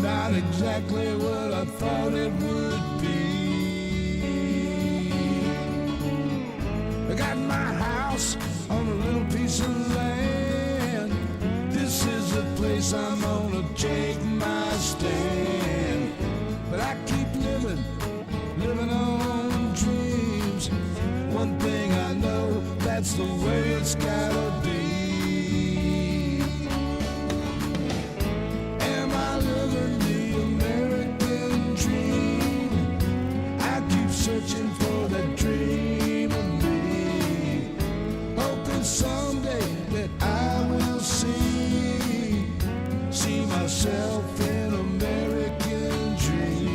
out exactly what I thought it would be. I got my house on a little piece of land. This is the place I'm gonna take my stand. But I keep living on dreams. One thing I know, that's the way it's gotta be. Am I living the American dream? I keep searching for that dream of me, hoping someday that I will see myself in American dream.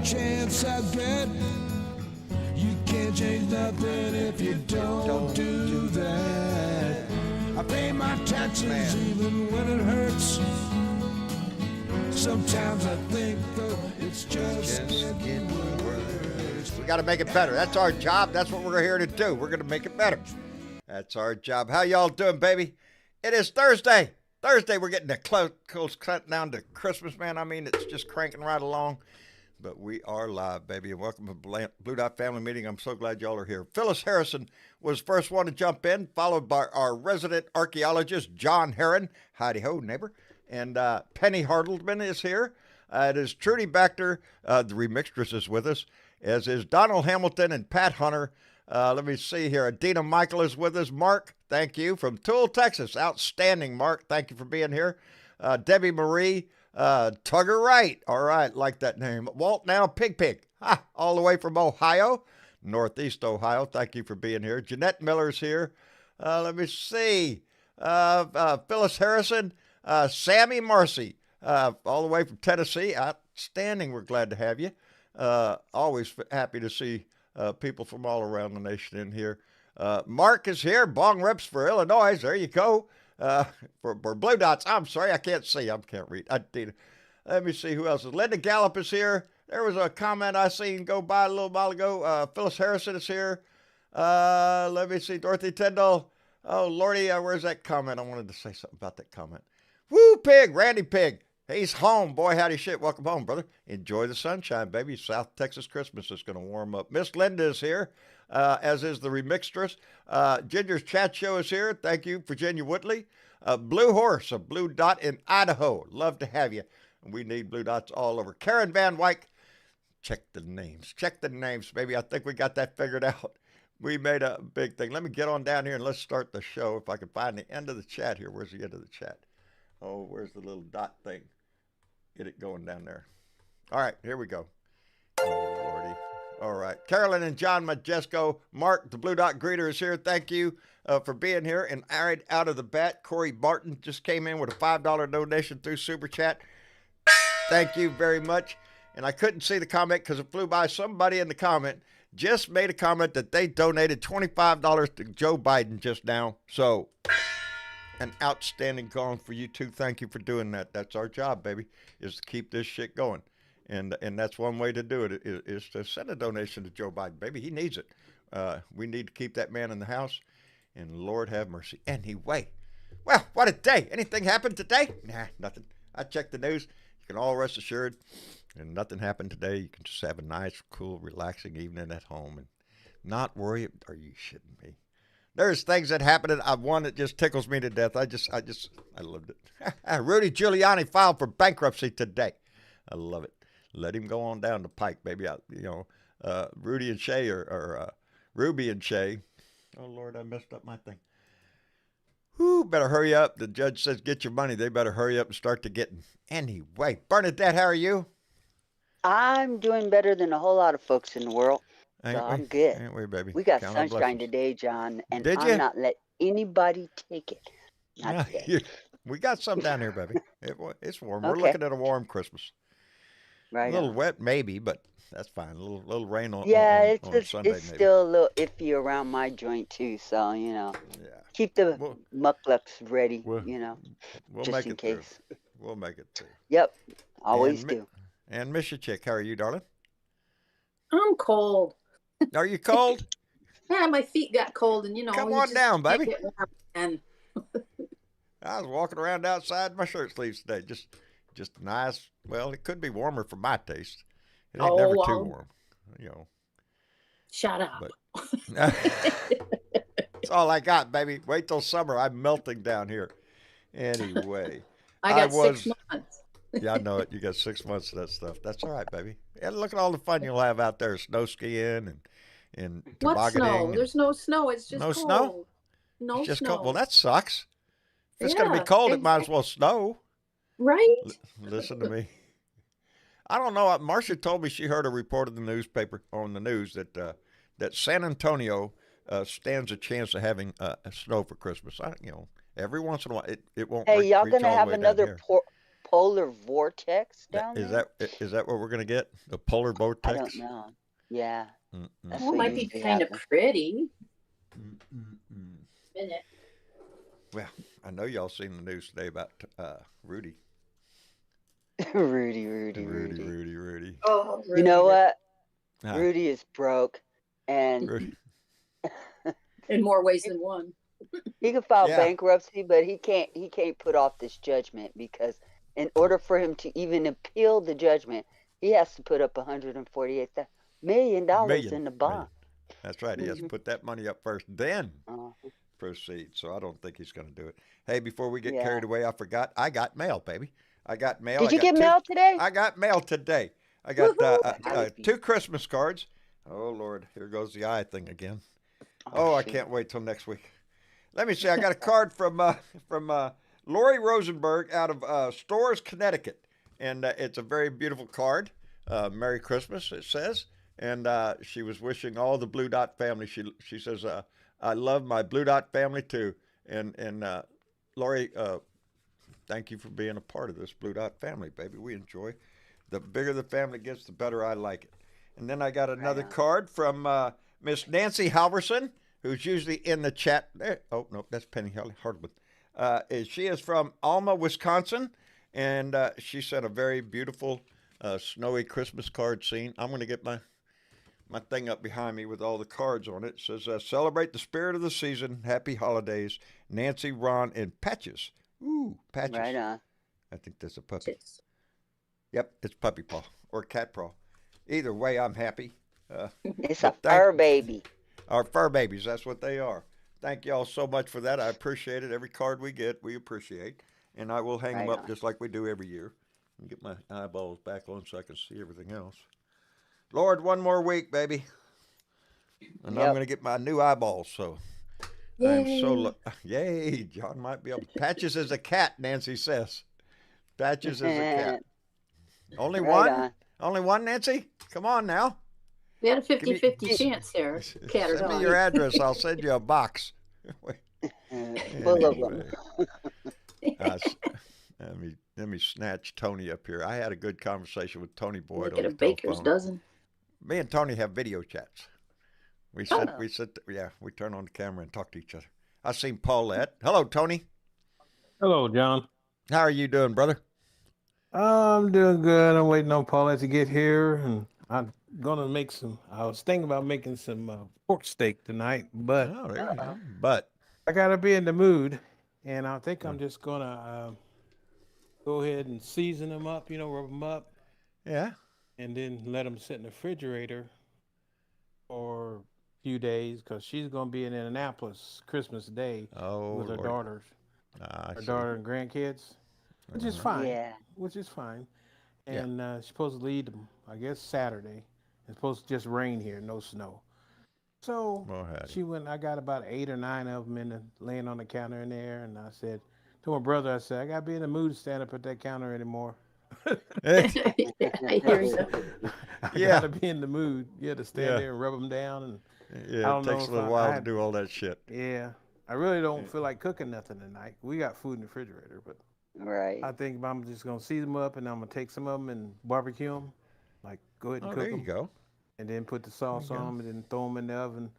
Chance I get, you can't change nothing if you don't do that. I pay my taxes even when it hurts. Sometimes I think though it's just getting worse. We got to make it better. That's our job. That's what we're here to do. We're going to make it better. That's our job. How y'all doing, baby? It is Thursday. We're getting the close cut down to Christmas, man. I mean, it's just cranking right along. But we are live, baby, and welcome to Blue Dot Family Meeting. I'm so glad y'all are here. Phyllis Harrison was the first one to jump in, followed by our resident archaeologist, John Herron. Howdy-ho, neighbor. And Penny Hartleman is here. It is Trudy Baxter, the remixtress, is with us, as is Donald Hamilton and Pat Hunter. Let me see here. Adina Michael is with us. Mark, thank you, from Toole, Texas. Outstanding, Mark. Thank you for being here. Debbie Marie. Tugger Wright. All right, like that name. Walt Now Pig. Ha, all the way from Ohio, Northeast Ohio. Thank you for being here. Jeanette Miller's here. Let me see. Phyllis Harrison. Sammy Marcy. All the way from Tennessee. Outstanding. We're glad to have you. Always happy to see people from all around the nation in here. Mark is here. Bong Rips for Illinois. There you go. For Blue Dots. I'm sorry, I can't see. I can't read. Let me see who else is. Linda Gallup is here. There was a comment I seen go by a little while ago. Phyllis Harrison is here. Let me see. Dorothy Tyndall. Oh, Lordy, where's that comment? I wanted to say something about that comment. Woo, Pig. Randy Pig. He's home. Boy, howdy shit. Welcome home, brother. Enjoy the sunshine, baby. South Texas Christmas is going to warm up. Miss Linda is here. As is the remixtress. Ginger's Chat Show is here. Thank you, Virginia Woodley. Blue Horse, a Blue Dot in Idaho. Love to have you. We need Blue Dots all over. Karen Van Wyck. Check the names, baby. I think we got that figured out. We made a big thing. Let me get on down here and let's start the show. If I can find the end of the chat here. Where's the end of the chat? Oh, where's the little dot thing? Get it going down there. All right, here we go. Oh, Lordy. All right. Carolyn and John Majesco. Mark, the Blue Dot Greeter, is here. Thank you for being here. And right out of the bat, Corey Barton just came in with a $5 donation through Super Chat. Thank you very much. And I couldn't see the comment because it flew by. Somebody in the comment just made a comment that they donated $25 to Joe Biden just now. So, an outstanding call for you too. Thank you for doing that. That's our job, baby, is to keep this shit going. And that's one way to do it, is to send a donation to Joe Biden. Baby, he needs it. We need to keep that man in the house. And Lord have mercy. Anyway, well, what a day. Anything happened today? Nah, nothing. I checked the news. You can all rest assured. And nothing happened today. You can just have a nice, cool, relaxing evening at home and not worry. Are you shitting me? There's things that happen, and one that just tickles me to death. I loved it. Rudy Giuliani filed for bankruptcy today. I love it. Let him go on down the pike, baby. Rudy and Shay or Ruby and Shay. Oh, Lord, I messed up my thing. Whoo, better hurry up. The judge says get your money. They better hurry up and start to getting. Anyway, Bernadette, how are you? I'm doing better than a whole lot of folks in the world, so Ain't we? I'm good. Ain't we, baby? We got Count our sunshine blessings. today, John, and Did I'm you? not let anybody take it. Not No, today. we got some down here, baby. It's warm. We're Okay, looking at a warm Christmas. A right little on. wet, maybe, but that's fine. A little rain on, Yeah, on, it's on just, Sunday, it's maybe. still a little iffy around my joint too, so Yeah. keep the We'll, mucklucks ready, we'll, we'll just make in it through. case. We'll make it through. Yep, And always do. and Miss Chick, how are you, darling? I'm cold. Are you cold? Yeah, my feet got cold, and Come you on just down, can't baby. get warm. And I was walking around outside in my shirt sleeves today. Just nice. Well, it could be warmer for my taste. It ain't never too warm, you know. shut up. But that's all I got, baby. Wait till summer. I'm melting down here. Anyway, I I got 6 was. months. Yeah, I know it. You got 6 months of that stuff. That's all right, baby. And look at all the fun you'll have out there, snow skiing and What snow? tobogganing and There's no snow. It's just no snow. cold. It's No just cold. Well, snow. that sucks. If it's gonna be Yeah, cold, it might as exactly. well snow. Right? Listen to me. I don't know. Marcia told me she heard a report in the newspaper on the news that San Antonio stands a chance of having snow for Christmas. Every once in a while it won't Hey, y'all reach gonna all the have way down another here. polar vortex That, down is there? that is that what we're gonna get? A polar I don't vortex? know. Yeah, that's Well, it what might be usually kind of happens. pretty. Mm-mm-mm. Minute. Well, I know y'all seen the news today about Rudy. Rudy, Rudy, Rudy, Rudy. Rudy, Rudy. Oh, You know Rudy. what? Ah, Rudy is broke, and Rudy. In more ways than one. he can file Yeah, bankruptcy, but he can't put off this judgment because in order for him to even appeal the judgment, he has to put up $148 million million, in the million. bond. That's right. He has to Hmm. put that money up first, then Uh, proceed. So I don't think he's going to do it. Hey, before we get yeah. carried away, I forgot. I got mail, baby. I got mail. Did I you got get two. mail today? I got mail today. I got Woohoo! Happy. 2 Christmas cards. Oh Lord, here goes the eye thing again. Oh Oh, I shoot. can't wait till next week. Let me see. I got a card from Lori Rosenberg out of Storrs, Connecticut, and it's a very beautiful card. Merry Christmas, it says, and she was wishing all the Blue Dot family. She says, I love my Blue Dot family too, and Lori, thank you for being a part of this Blue Dot family, baby. We enjoy. The bigger the family gets, the better I like it. And then I got Right another on. card from Miss Nancy Halverson, who's usually in the chat. Oh, no, that's Penny Hardwood. She is from Alma, Wisconsin, and she sent a very beautiful snowy Christmas card scene. I'm going to get my thing up behind me with all the cards on it. It says, celebrate the spirit of the season. Happy holidays. Nancy, Ron, and Patches. Ooh, Patches. Right on. I think that's a puppy. Yep, it's puppy paw or cat paw. Either way, I'm happy. It's a But thank fur baby. our fur babies. That's what they are. Thank y'all so much for that. I appreciate it. Every card we get, we appreciate. And I will hang them Right up on. just like we do every year. And get my eyeballs back on so I can see everything else. Lord, one more week, baby. And I'm Yep. going to get my new eyeballs. So I'm so yay. John might be able. Patches is a cat, Nancy says. Patches is a cat. Only Right one? on. Only one, Nancy? Come on now. We had a Give me 50-50 chance there, cat or send me dog. your address. I'll send you a box. Full of them. Anyway, uh, let me snatch Tony up here. I had a good conversation with Tony Boyd Look on at a the baker's telephone. dozen. Me and Tony have video chats. We Oh. sit, yeah, we turn on the camera and talk to each other. I seen Paulette. Hello, Tony. Hello, John. How are you doing, brother? I'm doing good. I'm waiting on Paulette to get here, and I'm gonna make some. I was thinking about making some pork steak tonight, but Oh, there you go. But I gotta be in the mood, and I think uh, I'm just gonna go ahead and season them up. Rub them up, yeah, and then let them sit in the refrigerator for a few days because she's gonna be in Indianapolis Christmas Day oh with her Lord, daughters, I her see. daughter and grandkids, which is Uh-huh. fine. Yeah. Which is fine. Yeah, And she's supposed to leave, I guess, Saturday. It's supposed to just rain here, no snow. So Well, howdy. she went. I got about 8 or 9 of them laying on the counter in there, and I said to my brother, I said, I gotta be in the mood to stand up at that counter anymore. I hear you. I Yeah. gotta be in the mood. Yeah, to stand Yeah. there and rub them down. And I Yeah, it don't know takes a if little I while to had. do all that shit. Yeah, I really don't feel like cooking nothing tonight. We got food in the refrigerator, but Right. I think I'm just gonna season them up, and I'm gonna take some of them and barbecue them. Like go ahead and Oh, cook there you them, go. and then put the There you sauce on go. them, and then throw them in the oven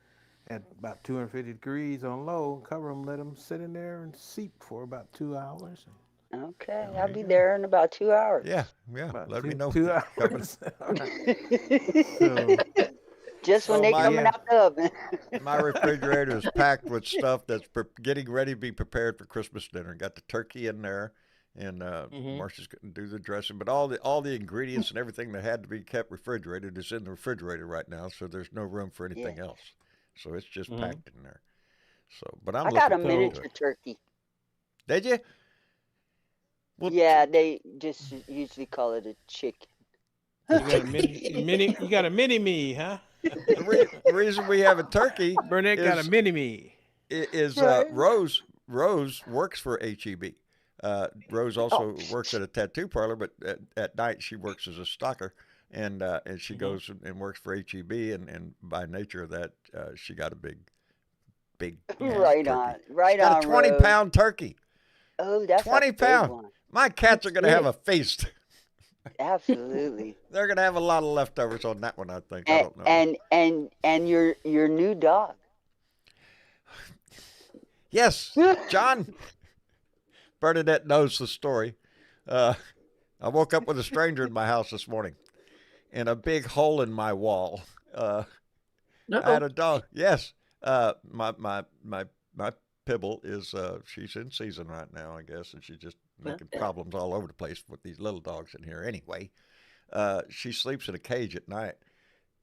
at about 250 degrees on low. Cover them, let them sit in there and seep for about 2 hours. Okay, There I'll you be go. there in about 2 hours. Yeah, yeah. About Let me two know when two you're coming. hours. All right. So Just when Oh, they my coming yeah. out the oven. my refrigerator is packed with stuff that's getting ready to be prepared for Christmas dinner. Got the turkey in there, and Hmm. Marcia's going to do the dressing. But all the ingredients and everything that had to be kept refrigerated is in the refrigerator right now. So there's no room for Yeah. anything else. So it's just Hmm. packed in there. So, but I'm I got looking a forward So to miniature it. turkey. Did you? Well, Yeah, they just usually call it a chicken. you got a mini. You got a mini me, huh? the reason we have a turkey Burnett got a is mini me. is Right. Rose works for HEB. Rose Oh, also works at a tattoo parlor, but at night she works as a stalker, and she Hmm. goes and works for HEB, and by nature of that, she got a big ass right turkey. on. She Right got a on, 20 Rose. pound turkey. Oh, that's a 20 big pound. one. My cats are That's gonna have big. a feast. Absolutely. They're gonna have a lot of leftovers on that one. I think. I And don't know. and your new dog. Yes, John Bernadette knows the story. Uh, I woke up with a stranger in my house this morning and a big hole in my wall. I had Uh-oh. a dog. Yes. My Pibble is she's in season right now, I guess, and she's just making problems all over the place with these little dogs in here. Anyway, she sleeps in a cage at night,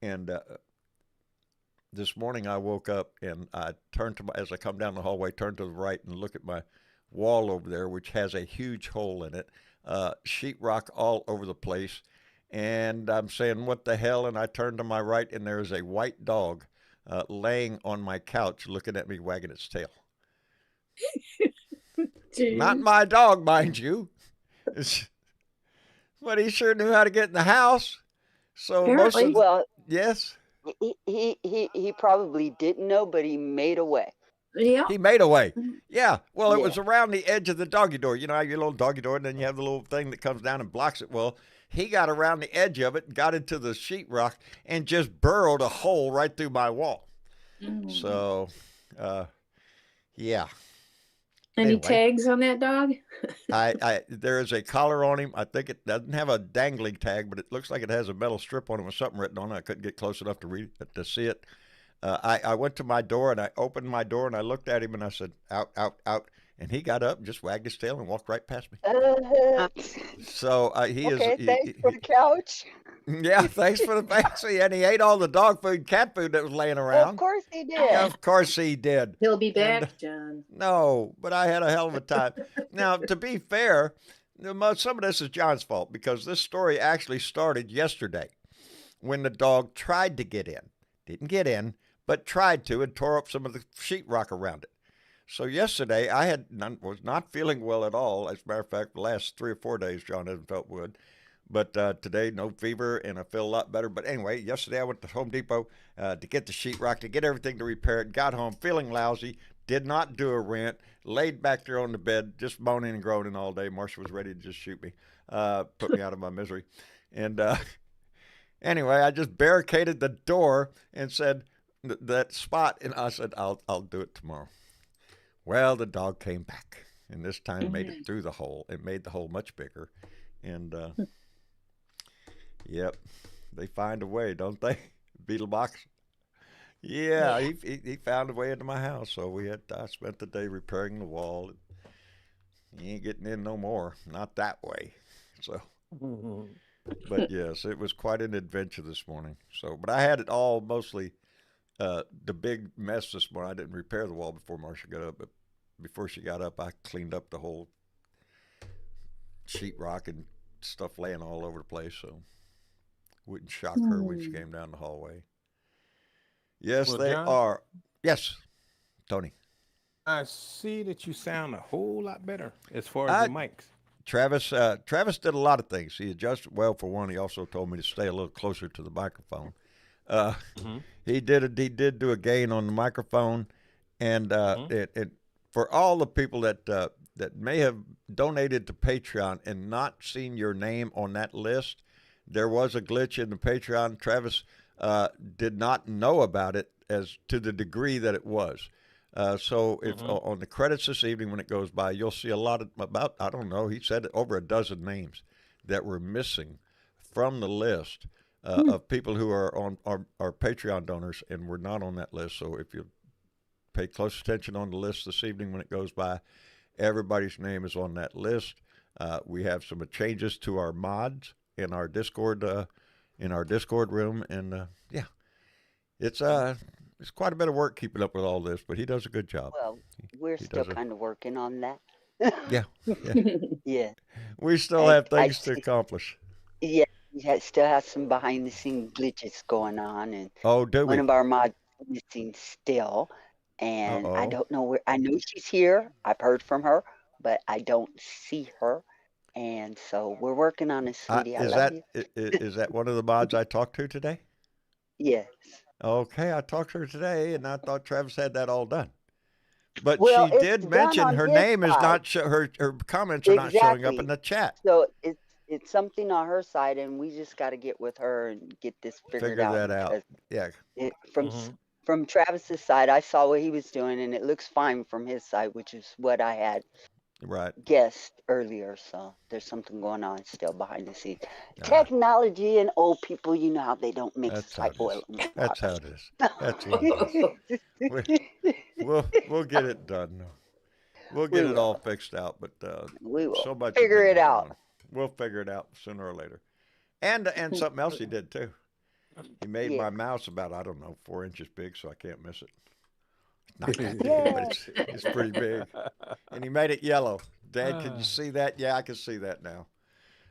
and this morning I woke up and I turned to as I come down the hallway, turned to the right and look at my wall over there, which has a huge hole in it, sheetrock all over the place. And I'm saying, what the hell? And I turned to my right, and there is a white dog laying on my couch looking at me, wagging its tail. Not Jeez. my dog, mind you. But he sure knew how to get in the house. So most of Apparently. the, Well, yes, he probably didn't know, but he made a way. Yeah. he made a way. Yeah, well, it Yeah. was around the edge of the doggy door. You know, your little doggy door, and then you have the little thing that comes down and blocks it. Well, he got around the edge of it, got into the sheetrock, and just burrowed a hole right through my wall. Mm. So, yeah. Any Anyway, tags on that dog? there is a collar on him. I think it doesn't have a dangling tag, but it looks like it has a metal strip on it with something written on it. I couldn't get close enough to read it, to see it. I went to my door and I opened my door and I looked at him and I said, out, out, out. And he got up and just wagged his tail and walked right past me. So he is. Okay, thanks for the couch. Yeah, thanks for the fancy. And he ate all the dog food, cat food that was laying Of around. course he Yeah, did. of course he did. He'll be And back, John. no, but I had a hell of a time. Now, to be fair, some of this is John's fault because this story actually started yesterday when the dog tried to get in. Didn't get in, but tried to and tore up some of the sheetrock around it. So yesterday was not feeling well at all. As a matter of fact, the last 3 or 4 days, John hasn't felt good. But today, no fever, and I feel a lot better. But anyway, yesterday I went to Home Depot to get the sheetrock, to get everything to repair it. Got home feeling lousy, did not do a rent, laid back there on the bed, just moaning and groaning all day. Marcia was ready to just shoot me, put me out of my misery. And anyway, I just barricaded the door and said that spot, and I said, I'll do it tomorrow. Well, the dog came back, and this time made it through the hole. It made the hole much bigger, and yep, they find a way, don't they? Beetle box. Yeah, he found a way into my house, so I spent the day repairing the wall. He ain't getting in no more, not that way. So, but yes, it was quite an adventure this morning. So, but I had it all mostly. The big mess this morning, I didn't repair the wall before Marcia got up, but before she got up, I cleaned up the whole sheetrock and stuff laying all over the place, so wouldn't shock her when she came down the hallway. Yes, Well, they John? are. Yes, Tony. I see that you sound a whole lot better as far as I, your mics. Travis did a lot of things. He adjusted well for one. He also told me to stay a little closer to the microphone. Uh, Mm-hmm. he did do a gain on the microphone, and Mm-hmm. it for all the people that may have donated to Patreon and not seen your name on that list, there was a glitch in the Patreon. Travis did not know about it as to the degree that it was. So if Mm-hmm. on the credits this evening when it goes by, you'll see a lot of about I don't know. He said over a dozen names that were missing from the list of people who are on our Patreon donors and were not on that list. So if you pay close attention on the list this evening when it goes by, everybody's name is on that list. We have some changes to our mods in our Discord room, and yeah, it's quite a bit of work keeping up with all this, but he does a good job. Well, we're He still does a kind of working on that. yeah, yeah. Yeah, We still have I things to see. accomplish. Yeah, still has some behind the scene glitches going on, and Oh, do one we? of our mods is missing still, Uh and I oh. don't know where. I know she's here. I've heard from her, but I don't see her, and so we're working on it, sweetie. I Is love that you. is that one of the mods I talked to today? Yes. Okay, I talked to her today, and I thought Travis had that all done. But Well, she it's did done mention on her his name is side. not her comments are not showing up in Exactly. the chat. So it's something on her side, and we just got to get with her and get this figured Figure out that out. because Yeah, it, Mm-hmm. from Travis's side, I saw what he was doing, and it looks fine from his side, which is what I had right. guessed earlier. So there's something going on still behind the scenes. Ah, Technology and old people, you know how they don't mix that's how like it is. oil and That's how it is. That's what it is. We, we'll get it done. We'll We get it all will. fixed out. But We will so much has figure been it going out. on. We'll figure it out sooner or later. And something else he did too. He made Yeah. my mouse about I don't know 4 inches big, so I can't miss it. Not that big, Yeah. but it's pretty big. And he made it yellow. Dad, can you Ah. see that? Yeah, I can see that now.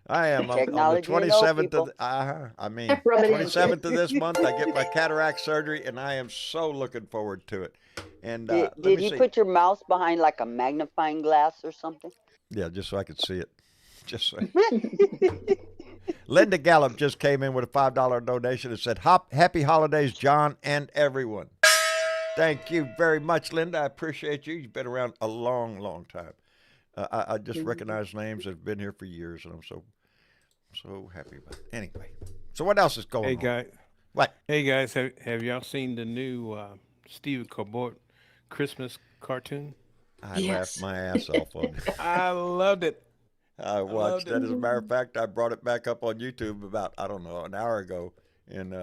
I am on the Technology and old 27th of people. I mean Rub it in. 27th of this month. I get my cataract surgery, and I am so looking forward to it. And let Did me you see. put your mouse behind like a magnifying glass or something? Yeah, just so I could see it. Just so. Linda Gallup just came in with a $5 donation and said, "Happy holidays, John and everyone." Thank you very much, Linda. I appreciate you. You've been around a long, long time. I just recognize names that have been here for years, and I'm so happy about it. Anyway, so what else is going Hey on? guys, What? have y'all seen the new Stephen Colbert Christmas cartoon? I laughed Yes. my ass off on it. I loved it. I watched loved that. it. As a matter of fact, I brought it back up on YouTube about, I don't know, an hour ago. And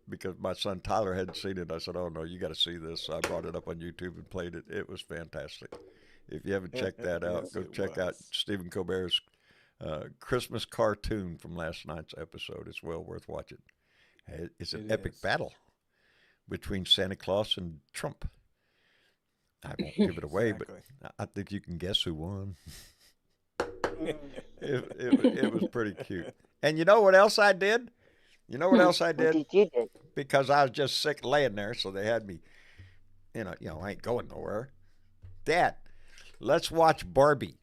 because my son Tyler hadn't seen it, I said, "Oh, no, you got to see this." So I brought it up on YouTube and played it. It was fantastic. If you haven't checked that out, Yes, go it check out was. Stephen Colbert's Christmas cartoon from last night's episode. It's well worth watching. It's an It epic is. battle between Santa Claus and Trump. I won't give it away, but Exactly. I think you can guess who won. Mm. It was pretty cute. And you know what else I did? You know what else I What did? did you do? Because I was just sick laying there, so they had me, I ain't going nowhere. Dad, let's watch Barbie.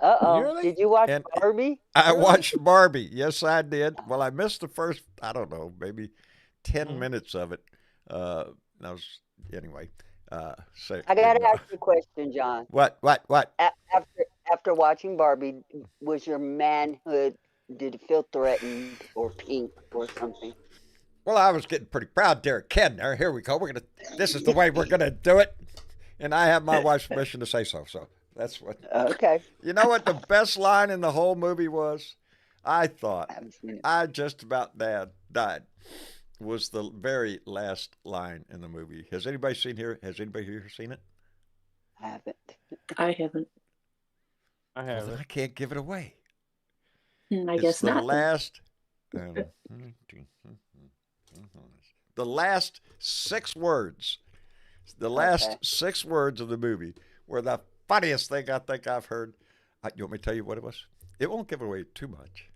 Uh-oh. Really? Did you watch And Barbie? I Really? watched Barbie. Yes, I did. Well, I missed the first, I don't know, maybe 10 Mhm. minutes of it. That was, anyway. So, I gotta and, ask you a question, John. what? After watching Barbie, was your manhood, did it feel threatened or pink or something? Well, I was getting pretty proud there, Ken. There, here we go. This is the way we're gonna do it. And I have my wife's permission to say so. So that's what. Okay. You know what the best line in the whole movie was? I thought I haven't seen it. I just about died. Was the very last line in the movie. Has anybody here seen it? I haven't. I haven't. I Well, have then it. I can't give it away. I It's guess the not. last. The last 6 words. The last Okay. 6 words of the movie were the funniest thing I think I've heard. You want me to tell you what it was? It won't give away too much.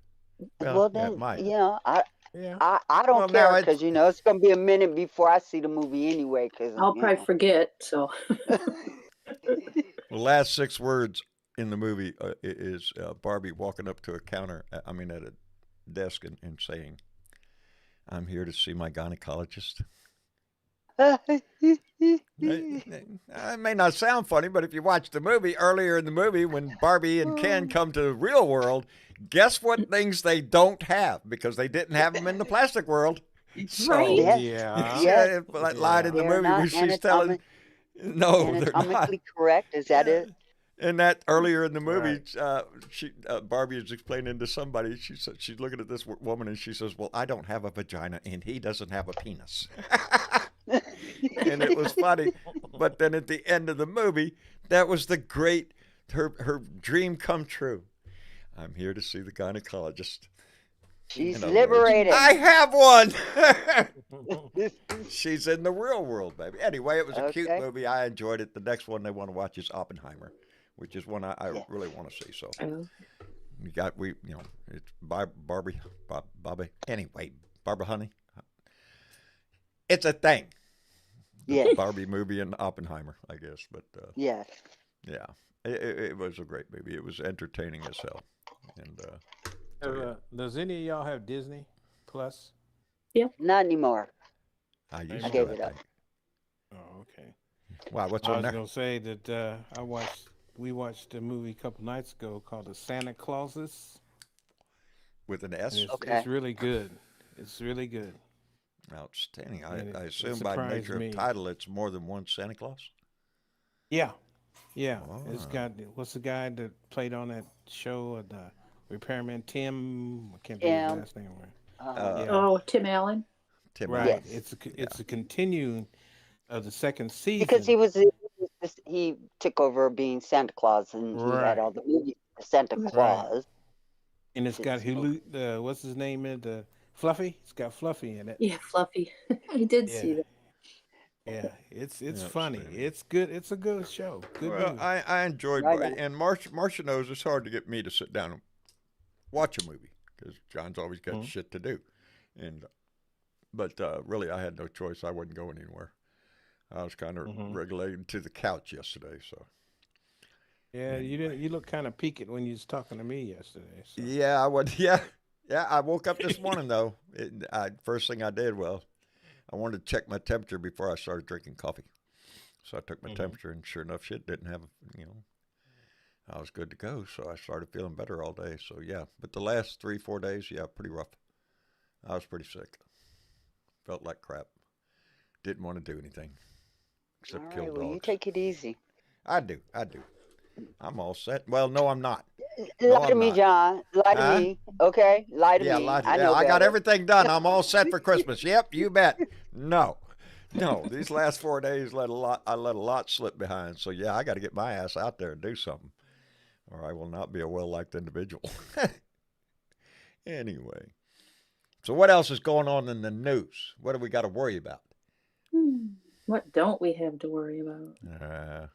Well, Yeah, it then, might. you know, Yeah. I don't Well, now care it's because it's gonna be a minute before I see the movie anyway. Because I'll probably forget. So the last 6 words in the movie is Barbie walking up to a counter. I mean, at a desk and saying, "I'm here to see my gynecologist." It may not sound funny, but if you watch the movie, earlier in the movie, when Barbie and Ken come to the real world, guess what things they don't have because they didn't have them in the plastic world. So right. Yes, Yeah. she yes, lied in the they're movie not when she's telling, no, they're not. anatomically correct. Is that Yeah. it? And that earlier in the movie, Right. Barbie is explaining to somebody. She said she's looking at this woman and she says, "Well, I don't have a vagina and he doesn't have a penis." And it was funny. But then at the end of the movie, that was the great her dream come true. I'm here to see the gynecologist. She's In other words, liberated. I have one. She's in the real world, baby. Anyway, it was a cute Okay. movie. I enjoyed it. The next one they want to watch is Oppenheimer, which is one I Yes. really want to see. So Oh, it's by Bobby. Anyway, Barbara Honey. It's a thing. The Yes. Barbie movie and Oppenheimer, I guess. But Yes. yeah, it was a great movie. It was entertaining as hell. And so, yeah, Does any of y'all have Disney Plus? Not anymore. I used I to. gave I it up. think. Oh, okay. Wow, what's I on was there? gonna say that we watched a movie a couple nights ago called The Santa Clauses, With an and S? Okay. it's really good. It's really good, Outstanding. and I it assume by surprised nature of me. title, it's more than one Santa Claus. Yeah, yeah. It's Ah, got what's the guy that played on that show, the repairman Tim. I can't think of his Tim. last name. Right? uh, Yeah, oh, Tim Allen. Tim right. Allen. Yes. Yeah. It's a continuing of the second Because season. he took over being Santa Claus and he had all Right, the movies for Santa right. Claus. And it's got Since okay. Hulu. What's his name in the Fluffy? It's got Fluffy in it. Yeah, Fluffy. I did Yeah, see that. yeah. It's funny. Outstanding. It's good. It's a good show. Good Well, movie. I enjoyed, Right on. and Marcia knows it's hard to get me to sit down and watch a movie because John's always got Mhm. shit to do. And but really, I had no choice. I wasn't going anywhere. I was kind of Mhm. regulated to the couch yesterday. So Yeah, you anyway, didn't. You look kind of peaked when you was talking to me yesterday. So. yeah, I would. Yeah, yeah. I woke up this morning though. First thing I did, well, I wanted to check my temperature before I started drinking coffee. So I took my Mhm. temperature, and sure enough, shit didn't have. I was good to go. So I started feeling better all day. So yeah, but the last 3 4 days, yeah, pretty rough. I was pretty sick. Felt like crap. Didn't want to do anything All except kill right. Well, you dogs. take it easy. I do. I do. I'm all set. Well, no, I'm not. No, Lie to I'm me, not. John. Lie to Huh? me. Okay. Lie to Yeah, me. I yeah. know I got better. everything done. I'm all set for Christmas. Yep, you bet. No, no. These last 4 days I let a lot slip behind. So yeah, I got to get my ass out there and do something, or I will not be a well liked individual. Anyway, so what else is going on in the news? What do we got to worry about? What don't we have to worry about? Uh,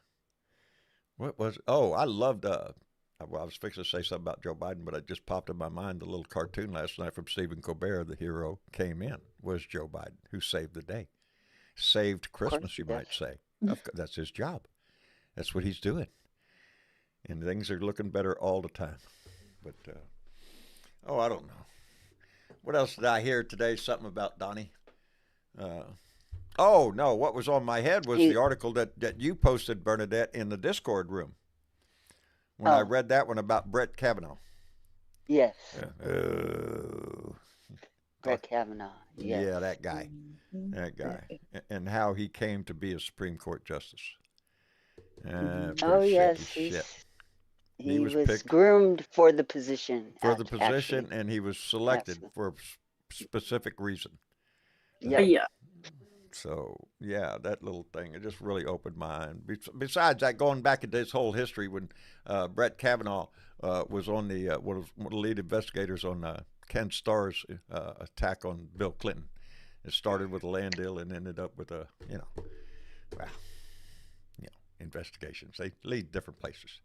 what was? Oh, I loved. Well, I was fixing to say something about Joe Biden, but it just popped in my mind. The little cartoon last night from Stephen Colbert, the hero came in, was Joe Biden, who saved the day, saved Of course Christmas, he you does. might say. That's his job. That's what he's doing, and things are looking better all the time. But oh, I don't know. What else did I hear today? Something about Donnie. Uh, oh no, what was on my head was the He. article that you posted, Bernadette, in the Discord room. When I Oh, read that one about Brett Kavanaugh. yes. Oh, Brett talk, Kavanaugh. Yes. yeah, that guy, and how he came to be a Supreme Court justice. Oh, Pretty shaky yes. shit. He He was was picked groomed for the position. for the Actually. position, and he was selected Absolutely. for a specific reason. Yes. Yeah. So yeah, that little thing, it just really opened my mind. Besides that, going back into his whole history, when Brett Kavanaugh was on one of the lead investigators on Ken Starr's attack on Bill Clinton. It started with a land deal and ended up with a well, investigations. They lead different places.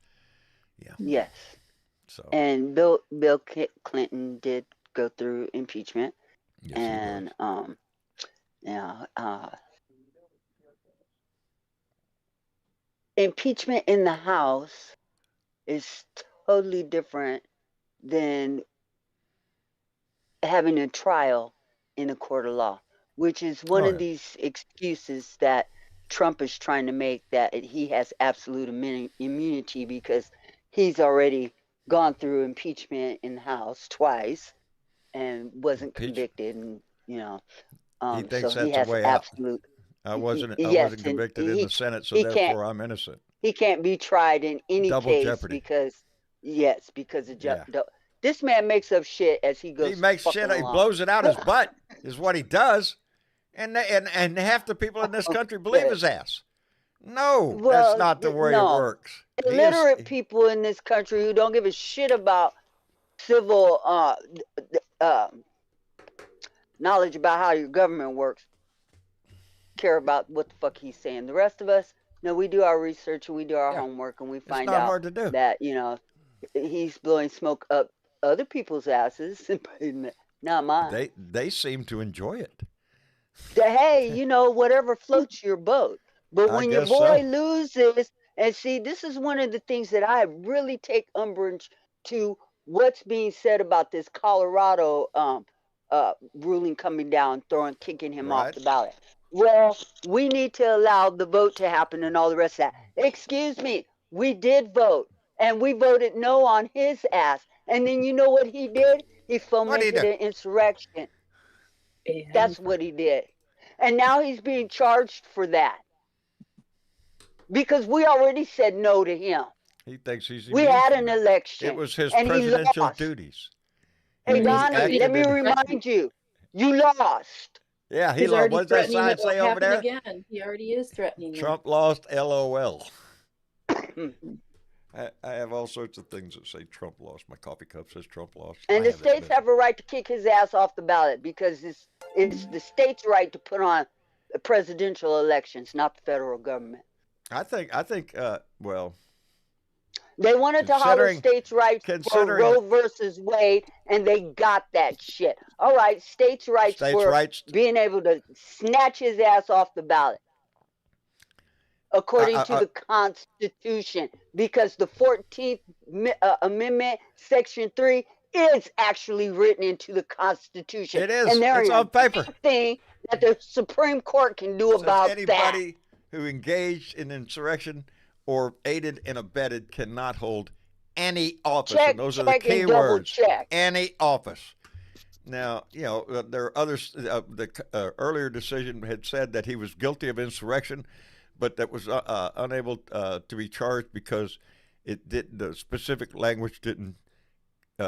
Yeah. Yes. So And Bill Clinton did go through impeachment. Yes, And he was. yeah, impeachment in the House is totally different than having a trial in a court of law, which is one Oh of yeah. these excuses that Trump is trying to make, that he has absolute immunity because he's already gone through impeachment in the House twice and wasn't Impeach. convicted, and He so thinks he that's a has way out. absolute, I yes, wasn't and convicted in the Senate, so he can't therefore I'm innocent. he can't be tried in any Double case jeopardy. because, yes, because of Yeah. this man makes up shit as he He goes makes fucking shit. He along. blows it out his butt. Is what he does. And half the people in this country believe Okay. his ass. No, that's Well, not the way it no, works. He is. illiterate people in this country who don't give a shit about civil uh, knowledge about how your government works care about what the fuck he's saying. The rest of us, no, we do our research and we do our Yeah, homework, and we it's find not out hard to do. that he's blowing smoke up other people's asses, not mine. They seem to enjoy it. Hey, whatever floats your boat. But I when your guess so. boy loses, and see, this is one of the things that I really take umbrage to what's being said about this Colorado ruling coming down, kicking him off Right. the ballot. Well, we need to allow the vote to happen and all the rest of that. Excuse me, we did vote, and we voted no on his ass. And then you know what he did? He What do you fomented do? an insurrection. And That's what he did. And now he's being charged for that because we already said no to him. He thinks he's We immune had from an that. It election was his and he presidential lost. duties. Hey, He Donnie, let acted me in. remind you, you lost. Yeah, he he's lost. already What does that threatening sign that will say over happen there? again. He already is threatening that. Trump lost. LOL. I have all sorts of things that say Trump lost. My coffee cup says Trump lost. And I the have it states missing. have a right to kick his ass off the ballot because it's the state's right to put on presidential elections, not the federal government. I think. Well, They wanted to holler considering states' rights for considering Roe versus Wade, and they got that shit. All right, states' rights states' for rights. being able to snatch his ass off the ballot, according to the Constitution, because the 14th Amendment, Section 3, is actually written into the Constitution. It is. And there It's ain't on a paper. thing that the Supreme Court can do Says about that. anybody who engaged in insurrection or aided and abetted cannot hold any office. Check, And those are the check, key and double words. check. Any office. Now, there are others. The earlier decision had said that he was guilty of insurrection, but that was unable to be charged because the specific language didn't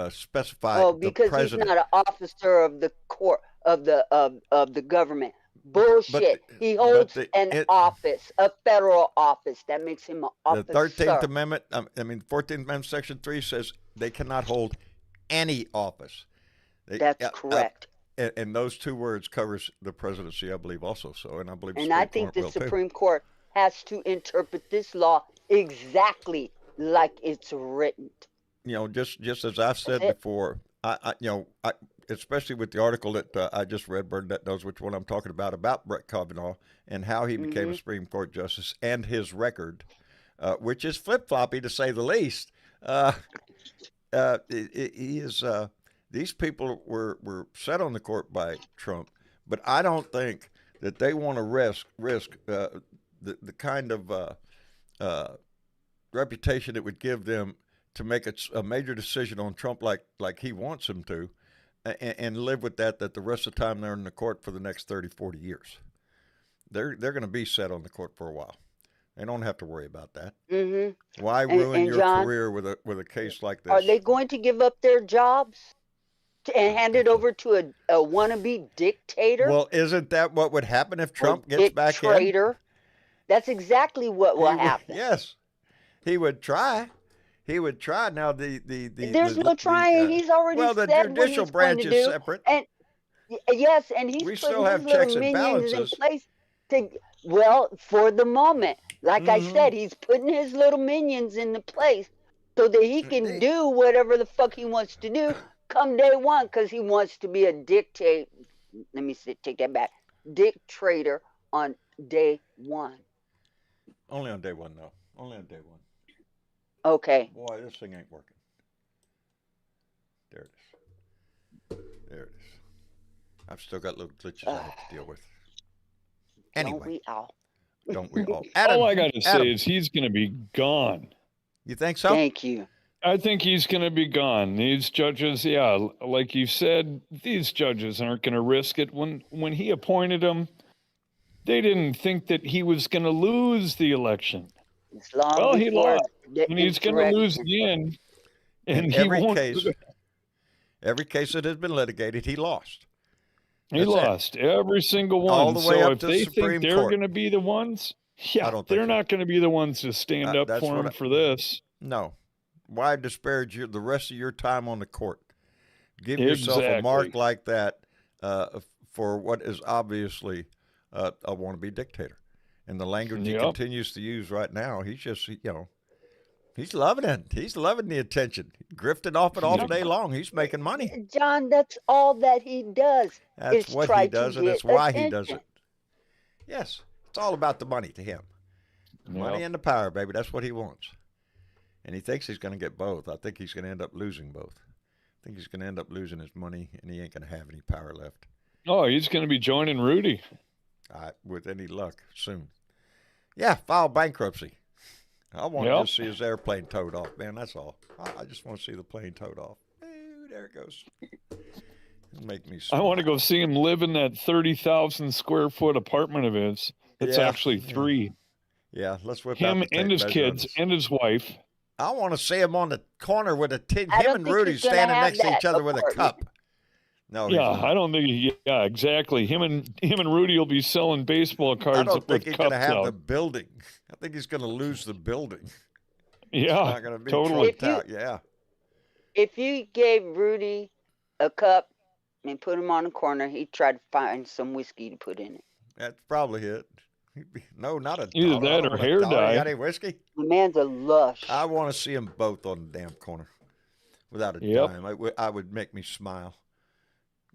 specify Oh, the because he's president. not an officer of the court of the government. Bullshit. He holds an office, a federal office. That makes him an The 13th officer. Amendment, 14th Amendment, Section 3 says they cannot hold any office. That's correct. And those two words covers the presidency, I believe, also. So, and I believe And I think the Supreme Court has to interpret this law exactly like it's written. Just as I've said before, especially with the article that I just read, Bernadette knows which one I'm talking about Brett Kavanaugh and how he became a Supreme Court justice and his record, which is flip-floppy to say the least. He is. These people were set on the court by Trump, but I don't think that they want to risk the kind of reputation it would give them to make a major decision on Trump like he wants him to, and live with that the rest of the time they're in the court for the next 30, 40 years. They're going to be set on the court for a while. They don't have to worry about that. Mm-hmm. Why ruin and your John, career with a case like this? are they going to give up their jobs and hand it over to a wannabe dictator? Well, isn't that what would happen if Trump gets back in? Traitor. That's exactly what will happen. Yes, he would try. He would try. Now there's no trying. He's already the said what judicial he's branch going to is do. separate. And yes, and he's We putting still have his little checks and minions in balances. place for the moment. Like I said, he's putting his little minions in the place so that he can do whatever the fuck he wants to do come day one, because he wants to be a dictator. let me take that back. Dictator on day one. Only on day one, though. Only on day one. Okay. Boy, this thing ain't working. There it is. There it is. I've still got little glitches I have to deal with. Don't Anyway, we all? don't we all? Adam, All I got to Adam, say is he's going to be gone. you think so? Thank you. I think he's going to be gone. These judges, yeah, like you said, these judges aren't going to risk it. When he appointed them, they didn't think that he was going to lose the election. It's long Well, he before lost, the and he's going to lose insurrection. again. And In he every won't. case that has been litigated, he lost. He That's it. lost every single one. All the way so up if to they Supreme think they're Court. going to be the ones, I yeah, don't think they're so. not going to be the ones to stand up That's for what him for this. No. Why disparage the rest of your time on the court? Give yourself a mark Exactly. like that for what is obviously a wannabe dictator. And the language he Yep. continues to use right now, he's just, he's loving it. He's loving the attention. Grifting off it all Yep. day long. He's making money. John, that's all that he does. That's is what try he does, to and get that's why he attention. does it. Yes, it's all about the money to him. Money Yep. and the power, baby. That's what he wants. And he thinks he's going to get both. I think he's going to end up losing both. I think he's going to end up losing his money, and he ain't going to have any power left. Oh, he's going to be joining Rudy. With any luck, soon. Yeah, file bankruptcy. I want to Yep. just see his airplane towed off, man. That's all. I just want to see the plane towed off. Ooh, there it goes. It'll make me I want to smile. go see him live in that 30,000 square foot apartment of his. It's Yeah. actually 3. Yeah, let's whip out Him the tape and his measure on kids this. and his wife. I want to see him on the corner with him I don't and think Rudy he's gonna standing have next to each that other with a apartment. cup. No, he's Yeah, not. I don't think. Yeah, exactly. Him and Rudy will be selling baseball cards I don't think with he's going to cups have out. the building. I think he's going to lose the building. It's Yeah, not going to be totally. trunked out. Yeah. If you gave Rudy a cup and put him on the corner, he'd try to find some whiskey to put in it. That's probably it. No, not a Either dollar. I that don't or want a hair dollar. You dye. got any whiskey? The man's a lush. I want to see them both on the damn corner, without a Yep. dime. I would make me smile.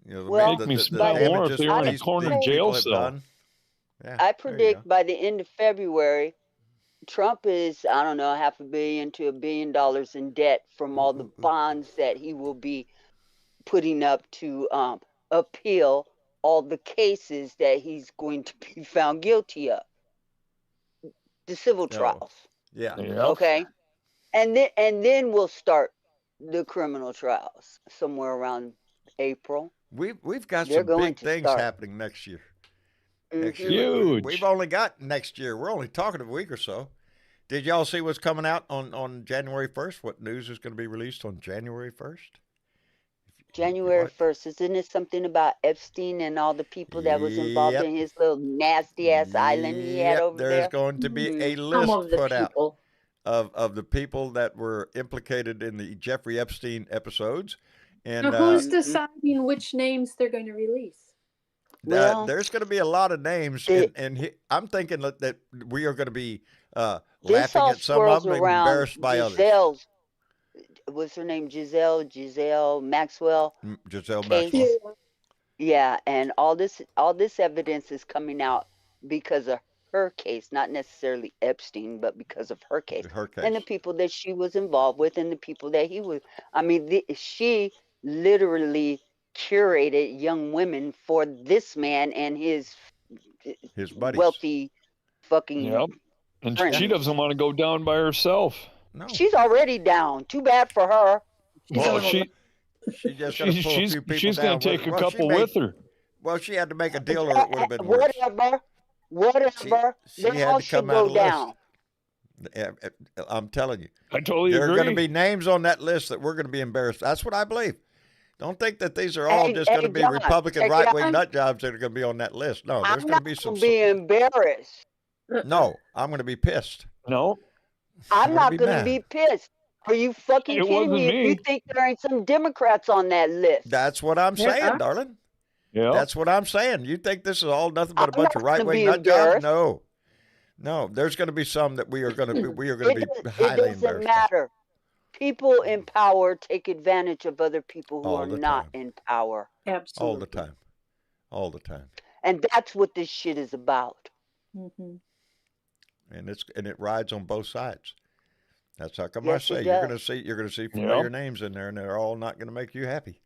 The, Well, Make me smile more damages if they were in a these corner people jail have cell. done. Yeah, I there you predict go. by the end of February, Trump is, I don't know, $500 million to $1 billion in debt from all the bonds that he will be putting up to appeal all the cases that he's going to be found guilty of. The civil trials. Yeah. Yep. Okay. And then we'll start the criminal trials somewhere around April. We've got They're some going big to things start. happening next year. Next Mhm. year. Huge. We've only got next year. We're only talking a week or so. Did y'all see what's coming out on January 1st? What news is going to be released on January 1st? January What? 1st. Isn't it something about Epstein and all the people that was involved Yep. in his little nasty ass island he had Yep, over there's there? going to be a Some list of the put out people. of the people that were implicated in the Jeffrey Epstein episodes. And So who's deciding which names they're going to release? Well, there's going to be a lot of names, the- and I'm thinking that we are going to be this laughing all at some of swirls them and around embarrassed by others. Giselle's. What's her name? Giselle Maxwell Giselle case. Maxwell. Yeah, and all this evidence is coming out because of her case, not necessarily Epstein, but because of her case. Her case. And the people that she was involved with and the people that he was. I mean, she literally curated young women for this man and his His buddies. wealthy fucking. Yep. And friends. she doesn't want to go down by herself. No, She's already down. Too bad for her. Well, on the she she just got to pull a few people she's down. going to take a Well, she couple made- with her. Well, she had to make a deal, or it would have been worse. Whatever. She They had all to should come out go of the list. down. I'm telling you, I totally there are agree. going to be names on that list that we're going to be embarrassed. That's what I believe. Don't think that these are all Hey, just going to hey, be John, Republican check it right wing out. nut jobs that are going to be on that list. No, there's I'm going to not be some. going to be embarrassed. No, I'm going to be pissed. No, I'm gonna not be going to mad. be pissed. Are you fucking It kidding wasn't me? If you me. think there ain't some Democrats on that list. That's what I'm There saying, are. darling. yeah. That's what I'm saying. You think this is all nothing but a I'm bunch not of gonna right wing be nut jobs? embarrassed. No, no. There's going to be some that we are going to be It highly doesn't embarrassed. by. matter. People in power take advantage of other people who All are the not time. in power. Absolutely. All the time. all the time. And that's what this shit is about. Mm-hmm. And it rides on both sides. That's how come I Yes, say it you're does. gonna see Yep. familiar names in there, and they're all not gonna make you happy.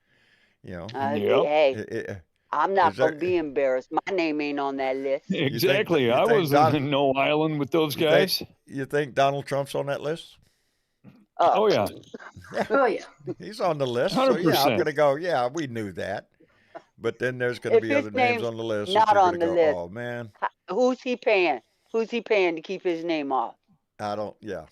You know, Yep. Hey, I'm is not there? gonna be embarrassed. My name ain't on that list. Exactly. You I think wasn't in no island with those you think guys. you think Donald Trump's on that list? Oh yeah, Yeah, Oh yeah. he's on the list. So yeah, I'm 100%. gonna go. Yeah, we knew that. But then there's gonna If be his other names name's on the list that not you're gonna on the go. list, Oh man, who's he paying? Who's he paying to keep his name off? I don't. Yeah,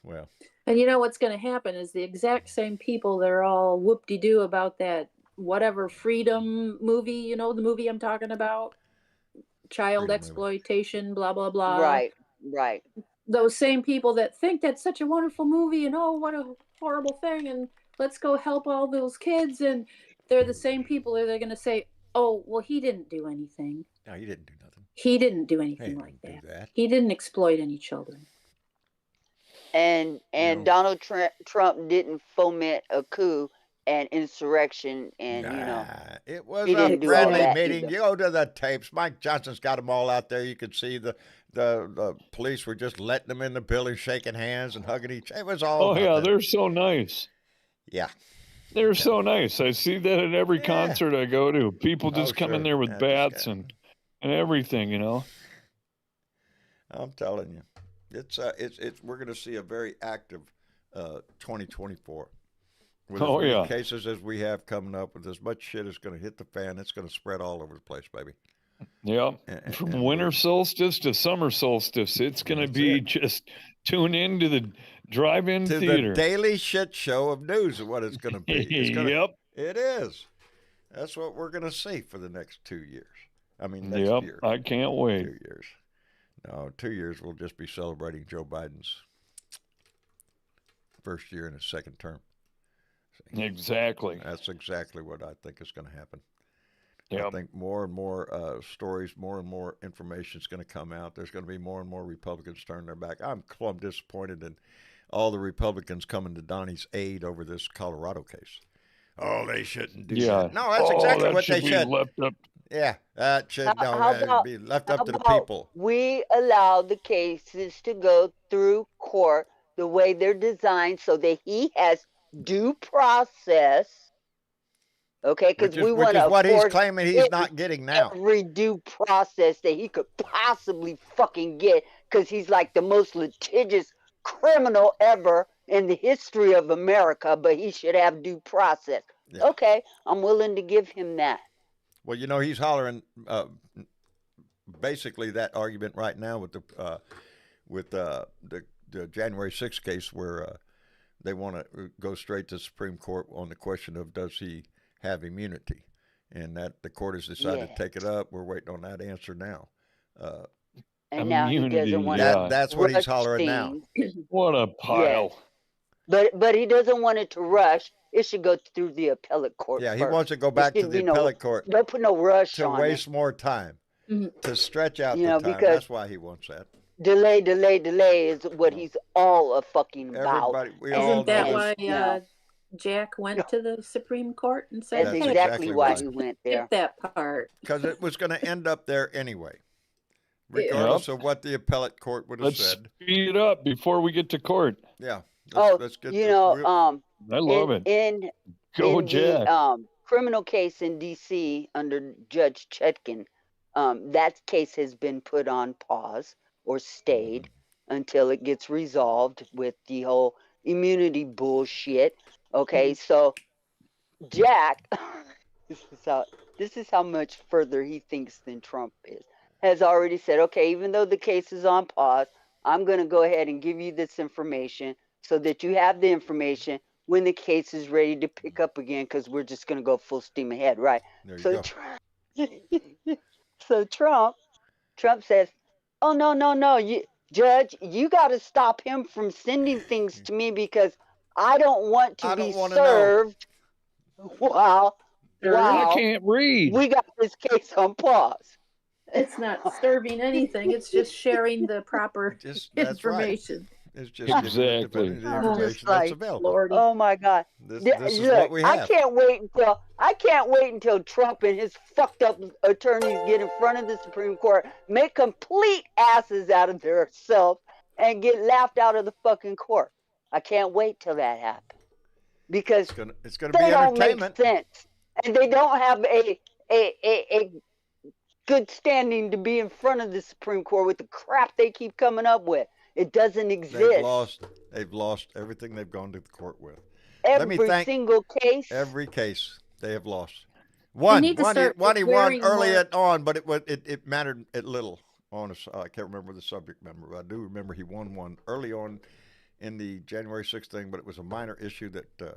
well, And you know what's going to happen is the exact same people, they're all whoop-de-doo about that whatever freedom movie, you know, the movie I'm talking about, child freedom movie. exploitation, blah, blah, blah. Right, right. Those same people that think that's such a wonderful movie and oh, what a horrible thing and let's go help all those kids. And they're the same people that they're going to say, oh, well, he didn't do anything. No, he didn't do nothing. He didn't do He anything didn't like do that. that. He didn't exploit any children. And You know, Donald Trump didn't foment a coup and insurrection, and nah, it was he a didn't do all friendly that meeting. either. You go to the tapes. Mike Johnson's got them all out there. You could see the police were just letting them in the building, shaking hands and hugging each. It was all Oh about yeah, that. they're so nice. Yeah, They're so nice. I see that at every yeah. concert I go to. People Oh just come in sure. there with Yeah, bats and everything, you know. I'm telling you, it's we're going to see a very active 2024 with as Oh many yeah. cases as we have coming up, with as much shit as going to hit the fan. It's going to spread all over the place, baby. Yep. And From winter solstice to summer solstice, it's going to That's be it. just tune in to the drive-in To the theater. daily shit show of news is what it's going to be. Yep. It is. That's what we're going to see for the next 2 years. I mean, next Yep. year. I can't wait. 2 years. No, 2 years we'll just be celebrating Joe Biden's first year in his second term. Exactly. That's exactly what I think is going to happen. I Yep. think more and more stories, more and more information is going to come out. There's going to be more and more Republicans turning their back. I'm disappointed in all the Republicans coming to Donnie's aid over this Colorado case. Oh, they shouldn't do Yeah. that. No, that's Oh, exactly that what they should be should. left up. Yeah, that should How about be left how up to the about people. we allow the cases to go through court the way they're designed so that he has due process, okay? Because we Which want is to what he's afford claiming he's not getting now. every due process that he could possibly fucking get because he's like the most litigious criminal ever in the history of America, but he should have due process. Yeah. Okay, I'm willing to give him that. Well, you know, he's hollering basically that argument right now with the January 6th case where they want to go straight to the Supreme Court on the question of does he have immunity, and that the court has decided to take it up. We're waiting on that answer now. And now he Immunity, doesn't want yeah. That's what he's rush hollering now. things. What a pile. But he doesn't want it to rush. It should go through the appellate court. Yeah, he first. wants to go back to shouldn't the be no- appellate court Don't put no rush to on waste it. more time, Mhm. to stretch out You the know, time. because- That's why he wants that. Delay is what he's all a fucking about. Everybody, we all Isn't that know why this. Yeah. Jack went to the Supreme Court and said, That's That's hey, exactly why exactly he why. went there. skip that part? Because it was going to end up there anyway, regardless of what the appellate court would have Let's said. speed it up before we get to court. Yeah. Oh, Let's get you the know, real- I love it. in Go, in Jack. the criminal case in D.C. under Judge Chetkin, that case has been put on pause or stayed until it gets resolved with the whole immunity bullshit. Okay, so Jack, this is how much further he thinks than Trump is. Has already said, okay, even though the case is on pause, I'm going to go ahead and give you this information so that you have the information when the case is ready to pick up again, because we're just going to go full steam ahead, right? There you So, go. so Trump says, "Oh no, Judge, you got to stop him from sending things to me because I don't want to I be don't wanna know." served while I can't read. we got this case on pause." It's not serving anything. It's just sharing the proper That's right. information. It's just giving you Exactly. the I'm information just that's like, available. Lordy. oh my God. This Th- is Look, what we I have. can't wait until Trump and his fucked up attorneys get in front of the Supreme Court, make complete asses out of themselves, and get laughed out of the fucking court. I can't wait till that happens because It's gonna be they don't make entertainment. sense, and they don't have a good standing to be in front of the Supreme Court with the crap they keep coming up with. It doesn't exist. They've lost everything they've gone to the court with. Every single case. Every case they have lost. They need to One start he won wearing early more- on, but it mattered at little. On I can't remember the subject matter, but I do remember he won one early on in the January 6th thing, but it was a minor issue that the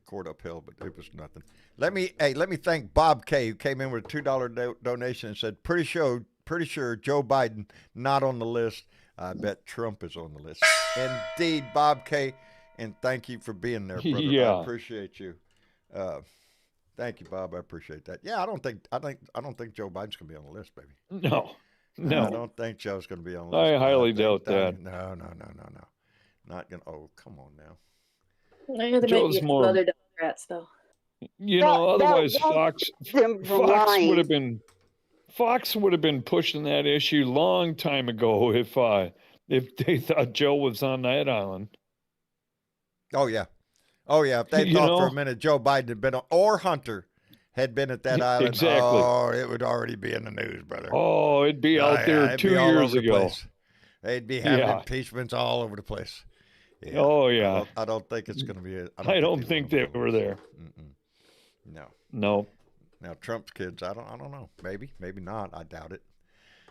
court upheld, but it was nothing. Let me thank Bob K, who came in with a $2 donation and said, pretty sure Joe Biden not on the list. I bet Trump is on the list. Indeed, Bob K, and thank you for being there, brother. Yeah. I appreciate you. Thank you, Bob. I appreciate that. Yeah, I don't think Joe Biden's gonna be on the list, baby. No. I don't think Joe's gonna be on the list. I highly doubt that. No. Not gonna. Oh, come on now. There might Joe's be a few more- other Democrats, though. Otherwise Fox lying. would have been pushing that issue long time ago if they thought Joe was on that island. Oh yeah. If they thought for a minute Joe Biden had been or Hunter had been at that island, Exactly. oh, it would already be in the news, brother. Oh, it'd be out there it'd 2 be all years over the ago. place. They'd be having Yeah. impeachments all over the place. Yeah. Oh, yeah. I don't think it's going to be. I don't think they were there. No. No. Now Trump's kids, I don't know. Maybe not. I doubt it.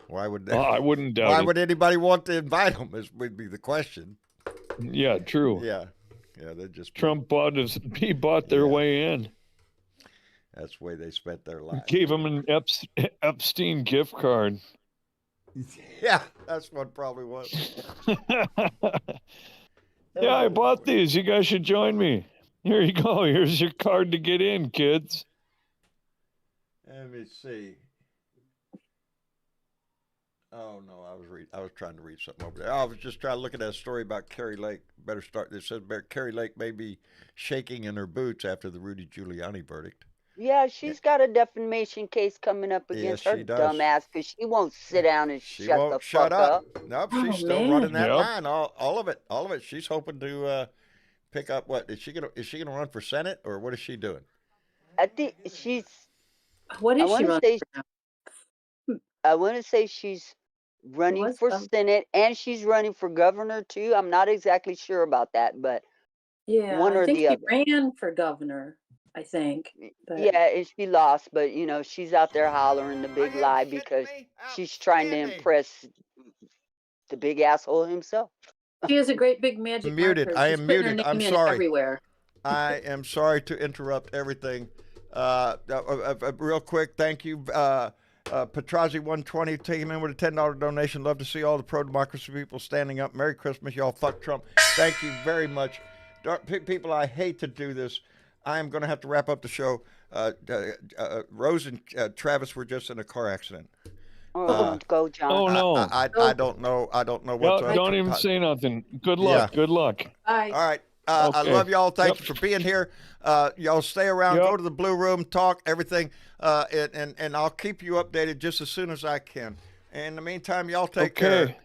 Why would they? I wouldn't doubt Why it. would anybody want to invite them? Would be the question. Yeah, true. Yeah, they just Trump bought their way in. That's the way they spent their lives. Gave him an Epstein gift card. Yeah, that's what probably was. Yeah, I bought these. You guys should join me. Here you go. Here's your card to get in, kids. Let me see. Oh no, I was trying to read something over there. I was just trying to look at that story about Carrie Lake. Better start. It says Carrie Lake may be shaking in her boots after the Rudy Giuliani verdict. Yeah, she's got a defamation case coming up against her she does. dumb ass because she won't sit down and She shut won't the shut fuck up. Nope, Oh, she's still man. running that Yep. line. All of it. She's hoping to pick up what is she gonna run for Senate or what is she doing? I think she's. What I is she want to running say. for now? I want to say she's running was for some- Senate and she's running for governor too. I'm not exactly sure about that, but Yeah, one or I think the she other. ran for governor, I think. But yeah, and she lost. But she's out there hollering the big lie because she's trying to impress the big asshole himself. she has a great big magic Muted. marker. I She's am putting her muted. I'm name in sorry. everywhere. I am sorry to interrupt everything. Real quick, thank you. Petrazi 120 taking in with a $10 donation. Love to see all the pro-democracy people standing up. Merry Christmas, y'all. Fuck Trump. Thank you very much. People, I hate to do this. I am going to have to wrap up the show. Rose and Travis were just in a car accident. Go, John. Oh, no. I don't know. I don't know No, what's up. don't even say nothing. Good luck. Yeah. Good luck. Bye. All right. I Okay. love y'all. Thank Yep. you for being here. Y'all stay around. Yep. Go to the Blue Room. Talk everything. And I'll keep you updated just as soon as I can. In the meantime, y'all take care. Okay.